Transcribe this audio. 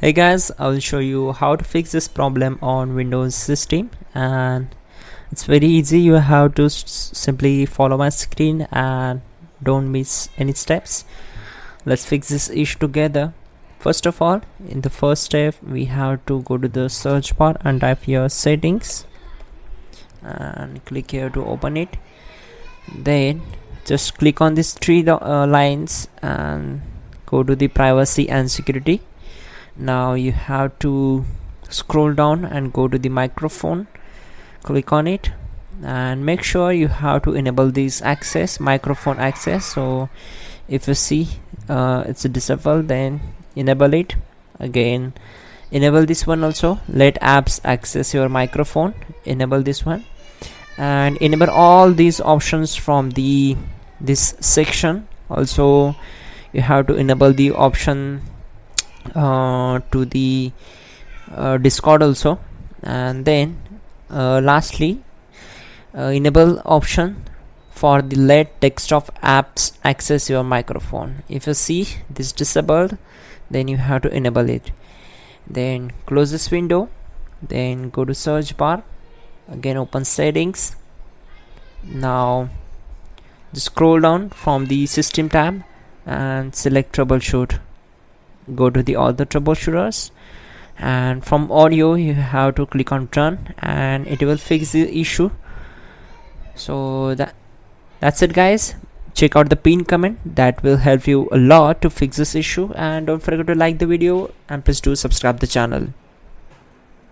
Hey guys, I will show you how to fix this problem on Windows system, and it's very easy. You have to simply follow my screen and don't miss any steps. Let's fix this issue together. First of all, in the first step we have to go to the search bar and type here settings and click here to open it. Then just click on these three lines and go to the privacy and security. Now you have to scroll down and go to the microphone, click on it and make sure you have to enable this microphone access. So if you see it's a disabled, then enable it. Again, enable this one also, let apps access your microphone, enable this one, and enable all these options from this section. Also you have to enable the option to the Discord also, and then lastly enable option for the let desktop apps access your microphone. If you see this disabled, then you have to enable it. Then close this window, then go to search bar, again open settings. Now just scroll down from the system tab and select troubleshoot. Go to the other troubleshooters, and from audio you have to click on done and it will fix the issue. So that's it guys. Check out the pinned comment, that will help you a lot to fix this issue, and don't forget to like the video and please do subscribe the channel.